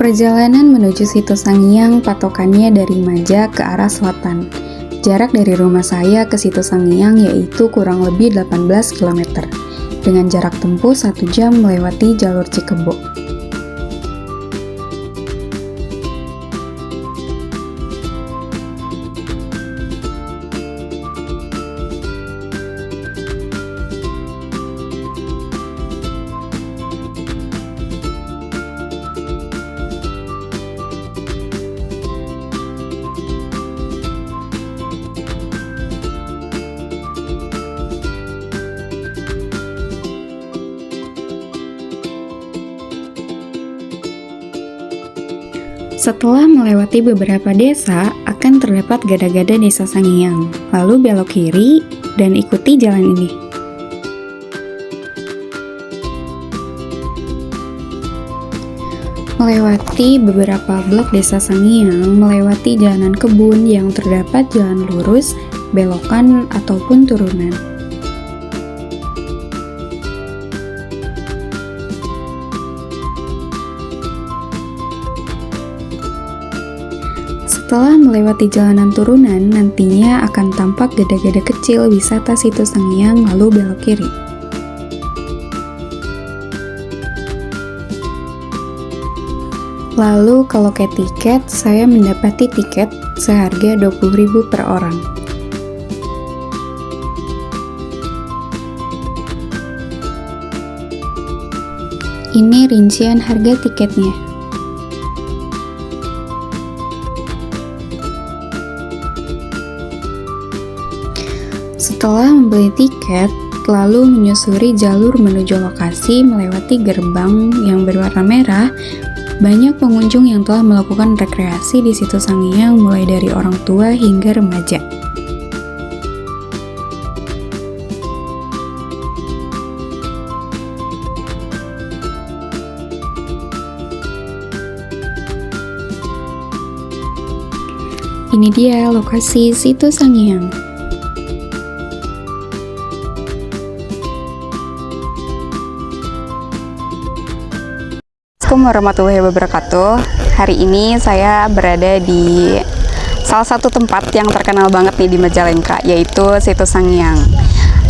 Perjalanan menuju Situs Sangiang patokannya dari Maja ke arah selatan. Jarak dari rumah saya ke Situs Sangiang yaitu kurang lebih 18 km, dengan jarak tempuh 1 jam melewati jalur Cikebo. Setelah melewati beberapa desa, akan terdapat gada-gada Desa Sangiang. Lalu belok kiri dan ikuti jalan ini. Melewati beberapa blok Desa Sangiang, melewati jalanan kebun yang terdapat jalan lurus, belokan, ataupun turunan. Setelah melewati jalanan turunan, nantinya akan tampak gada-gada kecil wisata Situs Sangiang, lalu belok kiri. Lalu kalau ke tiket, saya mendapati tiket seharga 20.000 per orang. Ini rincian harga tiketnya. Setelah membeli tiket, lalu menyusuri jalur menuju lokasi melewati gerbang yang berwarna merah, banyak pengunjung yang telah melakukan rekreasi di Situs Sangiang mulai dari orang tua hingga remaja. Ini dia lokasi Situs Sangiang. Assalamualaikum warahmatullahi wabarakatuh. Hari ini saya berada di salah satu tempat yang terkenal banget nih di Majalengka, yaitu Situs Sangiang.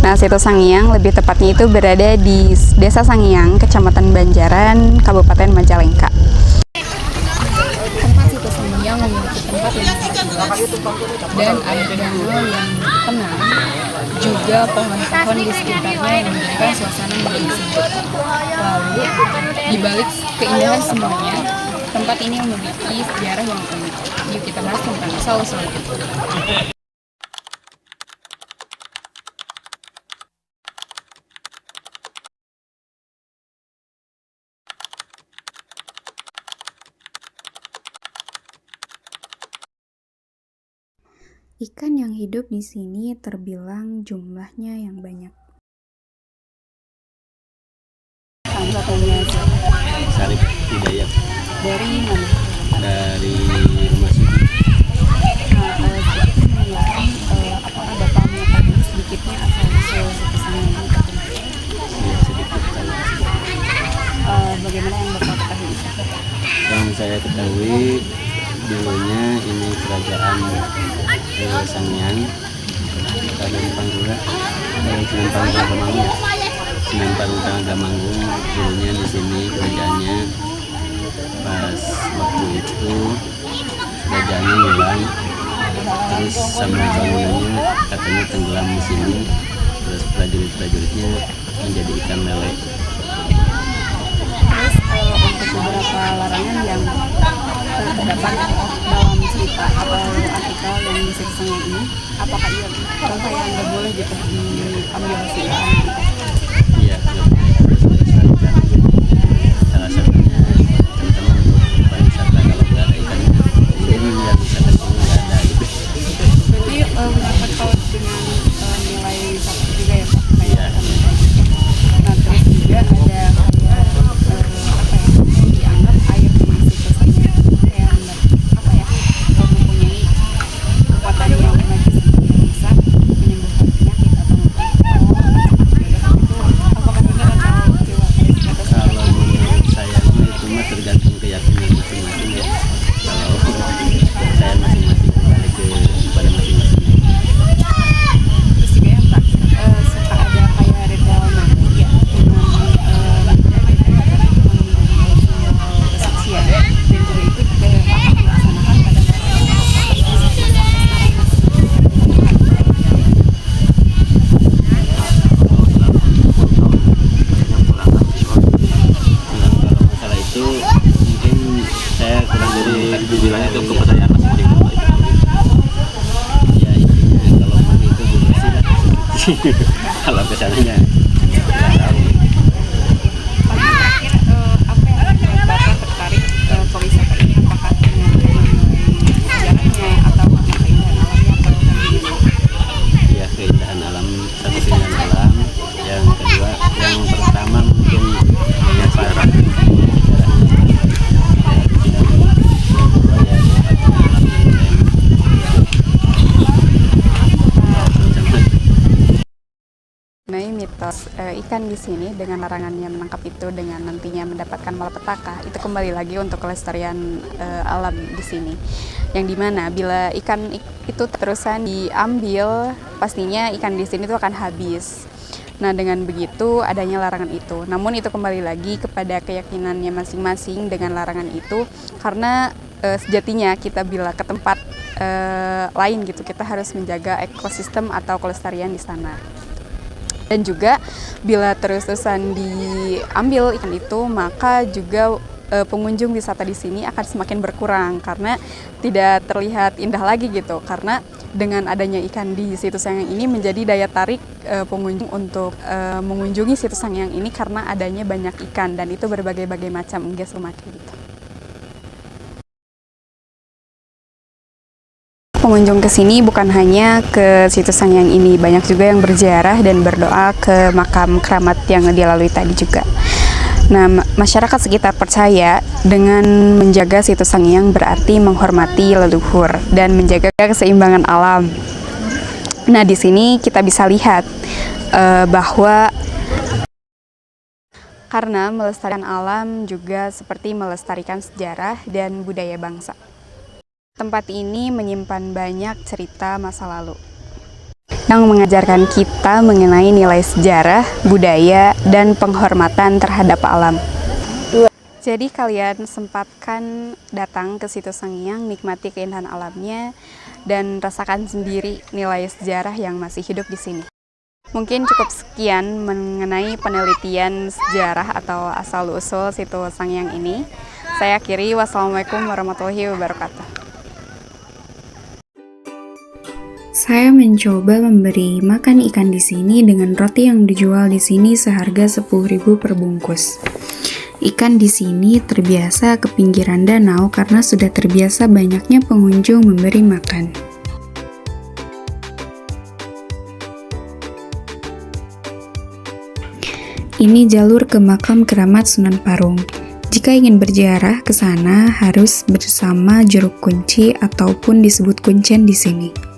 Nah, Situs Sangiang lebih tepatnya itu berada di Desa Sangiang, Kecamatan Banjaran, Kabupaten Majalengka. Tempat Situs Sangiang memiliki tempat yang sangat luas dan air danau yang tenang, juga pohon-pohon di sekitarnya yang memberikan suasana yang sejuk. Lalu, di balik keindahan semuanya, tempat ini memiliki sejarah yang unik. Yuk kita bahas tentang asal-usul itu. Ikan yang hidup di sini terbilang jumlahnya yang banyak. Satunya Sarip Hidayat. dari mana? Dari Rumah Suci. Apakah Bapak mengetahui sedikitnya asal-usul Situs Sangiang? Ya, sedikit tahu. Bagaimana yang Bapak ketahui? Yang saya ketahui dulunya ini kerajaan Sangiang, Kabupaten Panggura, Sinamparung Gamanggung. Dulunya di sini kerajaannya. Pas waktu itu kerajaannya hilang, terus sama bangunannya katanya tenggelam di sini, terus prajuritnya menjadi ikan lele. Terus untuk beberapa larangan yang terdapat dalam cerita atau artikel yang di Situs Sangiang ini, apakah iya contoh yang nggak boleh gitu diambil silakan gitu? Iya, salah satunya teman-teman untuk pariwisata, kalau nggak ada ikan ini yang wisata sini nggak ada gitu. Berarti mendapat kalau dengan nilai wisata juga ya Pak? Iya. Nah, terus juga ada dianggap air di Situs Sangiang yang mempunyai kekuatan yang najis yang bisa menyembuhkan penyakit atau mungkin sih. Kalau kesananya nggak tahu. Paling terakhir, apa yang membuat Bapak tertarik ke wisata ini? Apakah dengan sejarahnya atau karena keindahan alamnya atau bagaimana? Ya keindahan alam, satu keindahan alam, yang kedua yang pertama mungkin banyak para Mengenai mitos ikan di sini dengan larangannya menangkap itu dengan nantinya mendapatkan malapetaka, itu kembali lagi untuk kelestarian alam di sini. Yang dimana bila ikan itu terusan diambil, pastinya ikan di sini itu akan habis. Nah, dengan begitu adanya larangan itu. Namun itu kembali lagi kepada keyakinannya masing-masing dengan larangan itu, karena sejatinya kita bila ke tempat lain gitu, kita harus menjaga ekosistem atau kelestarian di sana. Dan juga bila terus-terusan diambil ikan itu, maka juga pengunjung wisata di sini akan semakin berkurang karena tidak terlihat indah lagi gitu. Karena dengan adanya ikan di situs Sangyang ini menjadi daya tarik pengunjung untuk mengunjungi situs Sangyang ini karena adanya banyak ikan dan itu berbagai-bagai macam unggas rumaki gitu. Pengunjung ke sini bukan hanya ke situs Sangyang ini, banyak juga yang berziarah dan berdoa ke makam keramat yang dilalui tadi juga. Nah, masyarakat sekitar percaya dengan menjaga situs Sangyang berarti menghormati leluhur dan menjaga keseimbangan alam. Nah, di sini kita bisa lihat bahwa karena melestarikan alam juga seperti melestarikan sejarah dan budaya bangsa. Tempat ini menyimpan banyak cerita masa lalu yang mengajarkan kita mengenai nilai sejarah, budaya, dan penghormatan terhadap alam. Jadi kalian sempatkan datang ke situs Sangyang, nikmati keindahan alamnya, dan rasakan sendiri nilai sejarah yang masih hidup di sini. Mungkin cukup sekian mengenai penelitian sejarah atau asal-usul situs Sangyang ini. Saya akhiri, wassalamualaikum warahmatullahi wabarakatuh. Saya mencoba memberi makan ikan di sini dengan roti yang dijual di sini seharga 10.000 per bungkus. Ikan di sini terbiasa ke pinggiran danau karena sudah terbiasa banyaknya pengunjung memberi makan. Ini jalur ke makam keramat Sunan Parung. Jika ingin berziarah ke sana harus bersama jeruk kunci ataupun disebut kuncen di sini.